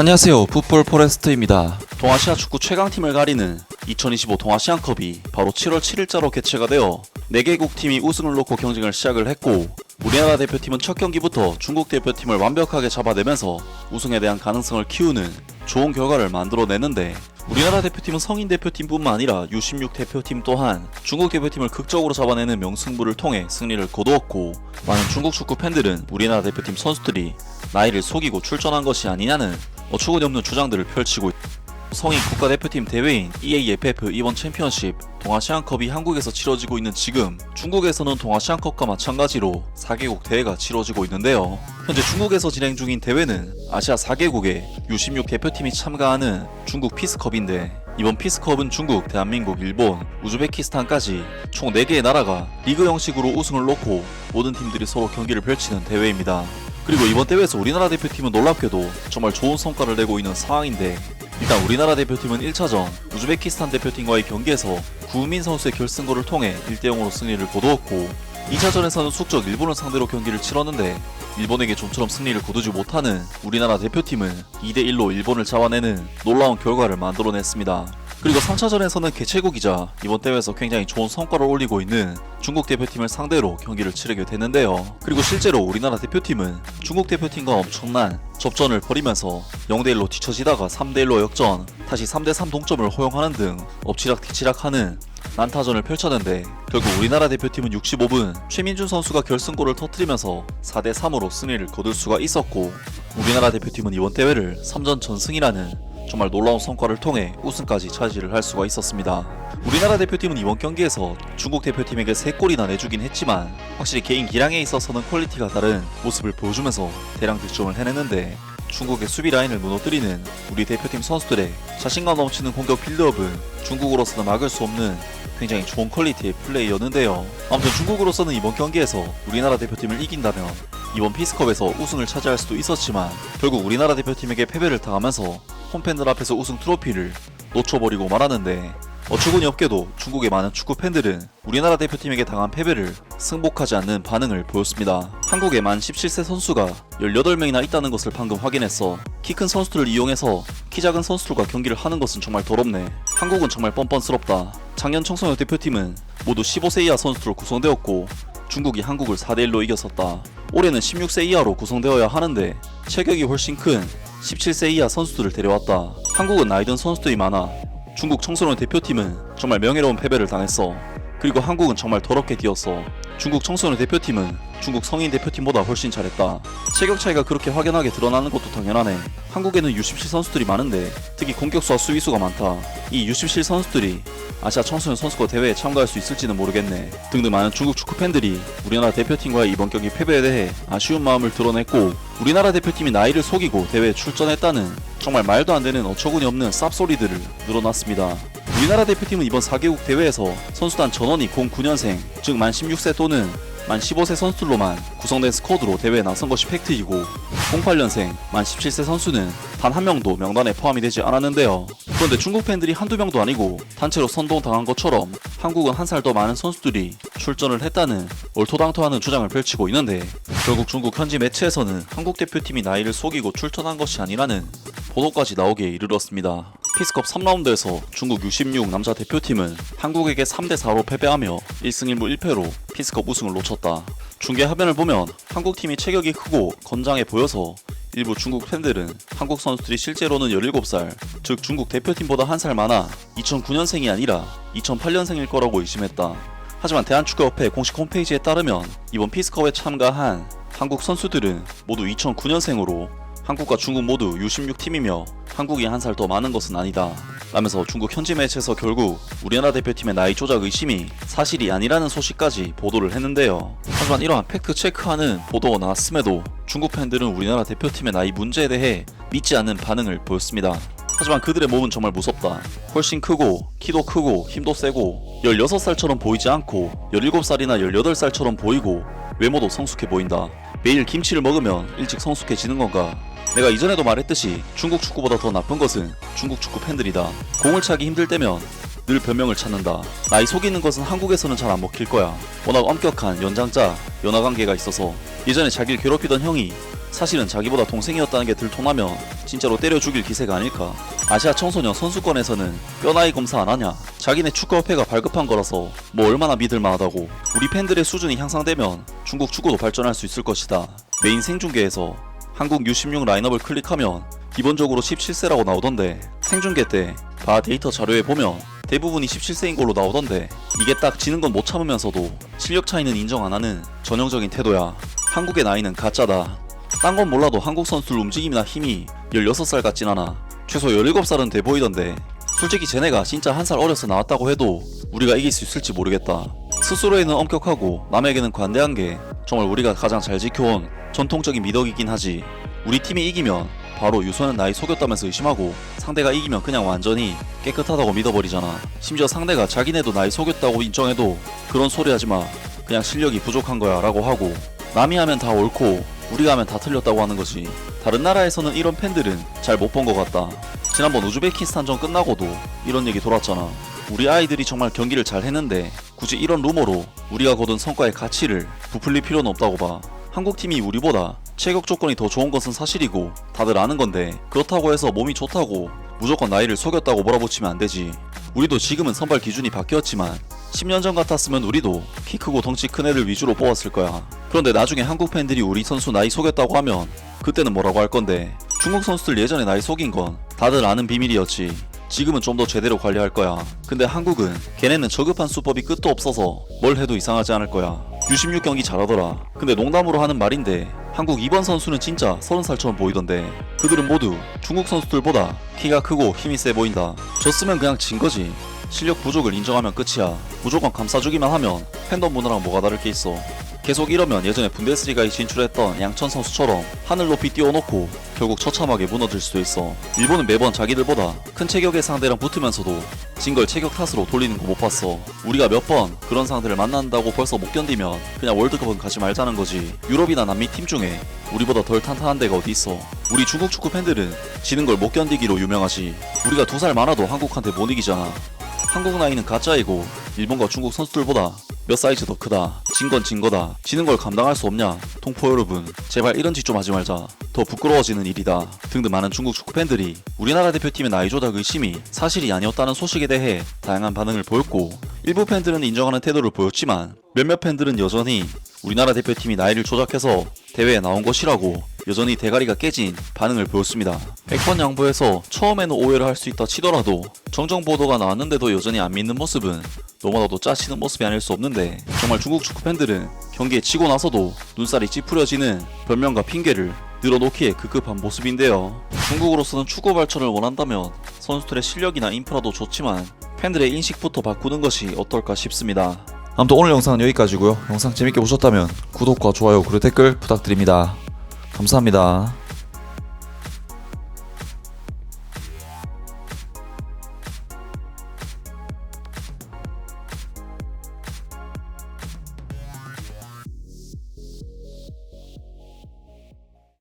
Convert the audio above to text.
안녕하세요, 풋볼 포레스트입니다. 동아시아 축구 최강팀을 가리는 2025 동아시안컵이 바로 7월 7일자로 개최가 되어 4개국 팀이 우승을 놓고 경쟁을 시작을 했고, 우리나라 대표팀은 첫 경기부터 중국 대표팀을 완벽하게 잡아내면서 우승에 대한 가능성을 키우는 좋은 결과를 만들어내는데, 우리나라 대표팀은 성인 대표팀뿐만 아니라 U16 대표팀 또한 중국 대표팀을 극적으로 잡아내는 명승부를 통해 승리를 거두었고, 많은 중국 축구 팬들은 우리나라 대표팀 선수들이 나이를 속이고 출전한 것이 아니냐는 어처구니 없는 주장들을 펼치고 성인 국가대표팀 대회인 EAFF 이번 챔피언십 동아시안컵이 한국에서 치러지고 있는 지금, 중국에서는 동아시안컵과 마찬가지로 4개국 대회가 치러지고 있는데요. 현재 중국에서 진행 중인 대회는 아시아 4개국의 U16 대표팀이 참가하는 중국 피스컵인데, 이번 피스컵은 중국, 대한민국, 일본, 우즈베키스탄까지 총 4개의 나라가 리그 형식으로 우승을 놓고 모든 팀들이 서로 경기를 펼치는 대회입니다. 그리고 이번 대회에서 우리나라 대표팀은 놀랍게도 정말 좋은 성과를 내고 있는 상황인데, 일단 우리나라 대표팀은 1차전 우즈베키스탄 대표팀과의 경기에서 구은민 선수의 결승골을 통해 1대0으로 승리를 거두었고, 2차전에서는 숙적 일본을 상대로 경기를 치렀는데 일본에게 좀처럼 승리를 거두지 못하는 우리나라 대표팀은 2대1로 일본을 잡아내는 놀라운 결과를 만들어냈습니다. 그리고 3차전에서는 개최국이자 이번 대회에서 굉장히 좋은 성과를 올리고 있는 중국 대표팀을 상대로 경기를 치르게 되는데요. 그리고 실제로 우리나라 대표팀은 중국 대표팀과 엄청난 접전을 벌이면서 0대1로 뒤처지다가 3대1로 역전, 다시 3대3 동점을 허용하는 등 엎치락뒤치락하는 난타전을 펼쳤는데, 결국 우리나라 대표팀은 65분 최민준 선수가 결승골을 터뜨리면서 4대3으로 승리를 거둘 수가 있었고, 우리나라 대표팀은 이번 대회를 3전 전승이라는 정말 놀라운 성과를 통해 우승까지 차지를 할 수가 있었습니다. 우리나라 대표팀은 이번 경기에서 중국 대표팀에게 3골이나 내주긴 했지만 확실히 개인 기량에 있어서는 퀄리티가 다른 모습을 보여주면서 대량 득점을 해냈는데, 중국의 수비 라인을 무너뜨리는 우리 대표팀 선수들의 자신감 넘치는 공격 빌드업은 중국으로서는 막을 수 없는 굉장히 좋은 퀄리티의 플레이였는데요. 아무튼 중국으로서는 이번 경기에서 우리나라 대표팀을 이긴다면 이번 피스컵에서 우승을 차지할 수도 있었지만, 결국 우리나라 대표팀에게 패배를 당하면서 홈팬들 앞에서 우승 트로피를 놓쳐버리고 말았는데, 어처구니 없게도 중국의 많은 축구 팬들은 우리나라 대표팀에게 당한 패배를 승복하지 않는 반응을 보였습니다. 한국에 만 17세 선수가 18명이나 있다는 것을 방금 확인했어. 키 큰 선수들을 이용해서 키 작은 선수들과 경기를 하는 것은 정말 더럽네. 한국은 정말 뻔뻔스럽다. 작년 청소년 대표팀은 모두 15세 이하 선수들로 구성되었고 중국이 한국을 4대1로 이겼었다. 올해는 16세 이하로 구성되어야 하는데 체격이 훨씬 큰 17세 이하 선수들을 데려왔다. 한국은 나이 든 선수들이 많아. 중국 청소년 대표팀은 정말 명예로운 패배를 당했어. 그리고 한국은 정말 더럽게 뛰었어. 중국 청소년 대표팀은 중국 성인 대표팀보다 훨씬 잘했다. 체격 차이가 그렇게 확연하게 드러나는 것도 당연하네. 한국에는 U17 선수들이 많은데 특히 공격수와 수비수가 많다. 이 U17 선수들이 아시아 청소년 선수권 대회에 참가할 수 있을지는 모르겠네. 등등 많은 중국 축구 팬들이 우리나라 대표팀과의 이번 경기 패배에 대해 아쉬운 마음을 드러냈고, 우리나라 대표팀이 나이를 속이고 대회에 출전했다는 정말 말도 안 되는 어처구니 없는 쌉소리들을 늘어놨습니다. 우리나라 대표팀은 이번 4개국 대회에서 선수단 전원이 09년생, 즉 만 16세 또는 만 15세 선수들로만 구성된 스쿼드로 대회에 나선 것이 팩트이고, 08년생 만 17세 선수는 단 한 명도 명단에 포함이 되지 않았는데요. 그런데 중국 팬들이 한두 명도 아니고 단체로 선동당한 것처럼 한국은 한 살 더 많은 선수들이 출전을 했다는 얼토당토하는 주장을 펼치고 있는데, 결국 중국 현지 매체에서는 한국 대표팀이 나이를 속이고 출전한 것이 아니라는 보도까지 나오게 이르렀습니다. 피스컵 3라운드에서 중국 U16 남자 대표팀은 한국에게 3대4로 패배하며 1승 1무 1패로 피스컵 우승을 놓쳤다. 중계 화면을 보면 한국팀이 체격이 크고 건장해 보여서 일부 중국 팬들은 한국 선수들이 실제로는 17살, 즉 중국 대표팀보다 한 살 많아 2009년생이 아니라 2008년생일 거라고 의심했다. 하지만 대한축구협회 공식 홈페이지에 따르면 이번 피스컵에 참가한 한국 선수들은 모두 2009년생으로 한국과 중국 모두 U16 팀이며 한국이 한 살 더 많은 것은 아니다 라면서 중국 현지 매체에서 결국 우리나라 대표팀의 나이 조작 의심이 사실이 아니라는 소식까지 보도를 했는데요. 하지만 이러한 팩트 체크하는 보도가 나왔음에도 중국 팬들은 우리나라 대표팀의 나이 문제에 대해 믿지 않는 반응을 보였습니다. 하지만 그들의 몸은 정말 무섭다. 훨씬 크고 키도 크고 힘도 세고 16살처럼 보이지 않고 17살이나 18살처럼 보이고 외모도 성숙해 보인다. 매일 김치를 먹으면 일찍 성숙해지는 건가? 내가 이전에도 말했듯이 중국 축구보다 더 나쁜 것은 중국 축구 팬들이다. 공을 차기 힘들 때면 늘 변명을 찾는다. 나이 속이는 것은 한국에서는 잘 안 먹힐 거야. 워낙 엄격한 연장자, 연하관계가 있어서 예전에 자기를 괴롭히던 형이 사실은 자기보다 동생이었다는 게 들통나면 진짜로 때려 죽일 기세가 아닐까. 아시아 청소년 선수권에서는 뼈나이 검사 안 하냐, 자기네 축구협회가 발급한 거라서 뭐 얼마나 믿을만하다고. 우리 팬들의 수준이 향상되면 중국 축구도 발전할 수 있을 것이다. 메인 생중계에서 한국 U16 라인업을 클릭하면 기본적으로 17세라고 나오던데, 생중계 때 바 데이터 자료에 보면 대부분이 17세인 걸로 나오던데, 이게 딱 지는 건 못 참으면서도 실력 차이는 인정 안 하는 전형적인 태도야. 한국의 나이는 가짜다. 딴 건 몰라도 한국 선수들 움직임이나 힘이 16살 같진 않아. 최소 17살은 돼 보이던데, 솔직히 쟤네가 진짜 한 살 어려서 나왔다고 해도 우리가 이길 수 있을지 모르겠다. 스스로에는 엄격하고 남에게는 관대한 게 정말 우리가 가장 잘 지켜온 전통적인 미덕이긴 하지. 우리 팀이 이기면 바로 유소는 나이 속였다면서 의심하고, 상대가 이기면 그냥 완전히 깨끗하다고 믿어버리잖아. 심지어 상대가 자기네도 나이 속였다고 인정해도 그런 소리 하지마, 그냥 실력이 부족한 거야 라고 하고, 남이 하면 다 옳고 우리가 하면 다 틀렸다고 하는 거지. 다른 나라에서는 이런 팬들은 잘 못 본 것 같다. 지난번 우즈베키스탄전 끝나고도 이런 얘기 돌았잖아. 우리 아이들이 정말 경기를 잘 했는데 굳이 이런 루머로 우리가 거둔 성과의 가치를 부풀릴 필요는 없다고 봐. 한국팀이 우리보다 체격 조건이 더 좋은 것은 사실이고 다들 아는 건데, 그렇다고 해서 몸이 좋다고 무조건 나이를 속였다고 몰아붙이면 안 되지. 우리도 지금은 선발 기준이 바뀌었지만 10년 전 같았으면 우리도 키 크고 덩치 큰 애들 위주로 뽑았을 거야. 그런데 나중에 한국 팬들이 우리 선수 나이 속였다고 하면 그때는 뭐라고 할 건데, 중국 선수들 예전에 나이 속인 건 다들 아는 비밀이었지. 지금은 좀 더 제대로 관리할 거야. 근데 한국은 걔네는 저급한 수법이 끝도 없어서 뭘 해도 이상하지 않을 거야. U16 경기 잘하더라. 근데 농담으로 하는 말인데 한국 2번 선수는 진짜 30살처럼 보이던데, 그들은 모두 중국 선수들보다 키가 크고 힘이 세 보인다. 졌으면 그냥 진 거지. 실력 부족을 인정하면 끝이야. 무조건 감싸주기만 하면 팬덤 문화랑 뭐가 다를 게 있어. 계속 이러면 예전에 분데스리가에 진출했던 양천 선수처럼 하늘 높이 띄워놓고 결국 처참하게 무너질 수도 있어. 일본은 매번 자기들보다 큰 체격의 상대랑 붙으면서도 진 걸 체격 탓으로 돌리는 거 못 봤어. 우리가 몇 번 그런 상대를 만난다고 벌써 못 견디면 그냥 월드컵은 가지 말자는 거지. 유럽이나 남미 팀 중에 우리보다 덜 탄탄한 데가 어디 있어. 우리 중국 축구 팬들은 지는 걸 못 견디기로 유명하지. 우리가 2살 많아도 한국한테 못 이기잖아. 한국 나이는 가짜이고 일본과 중국 선수들보다 몇 사이즈 더 크다. 진 건 진 거다. 지는 걸 감당할 수 없냐 통포 여러분, 제발 이런 짓 좀 하지 말자. 더 부끄러워지는 일이다 등등 많은 중국 축구 팬들이 우리나라 대표팀의 나이 조작 의심이 사실이 아니었다는 소식에 대해 다양한 반응을 보였고, 일부 팬들은 인정하는 태도를 보였지만 몇몇 팬들은 여전히 우리나라 대표팀이 나이를 조작해서 대회에 나온 것이라고 여전히 대가리가 깨진 반응을 보였습니다. 백번 양보해서 처음에는 오해를 할 수 있다 치더라도 정정 보도가 나왔는데도 여전히 안 믿는 모습은 너무나도 짜치는 모습이 아닐 수 없는데, 정말 중국 축구 팬들은 경기에 치고 나서도 눈살이 찌푸려지는 변명과 핑계를 늘어놓기에 급급한 모습인데요. 중국으로서는 축구 발전을 원한다면 선수들의 실력이나 인프라도 좋지만 팬들의 인식부터 바꾸는 것이 어떨까 싶습니다. 아무튼 오늘 영상은 여기까지고요. 영상 재밌게 보셨다면 구독과 좋아요 그리고 댓글 부탁드립니다. 감사합니다.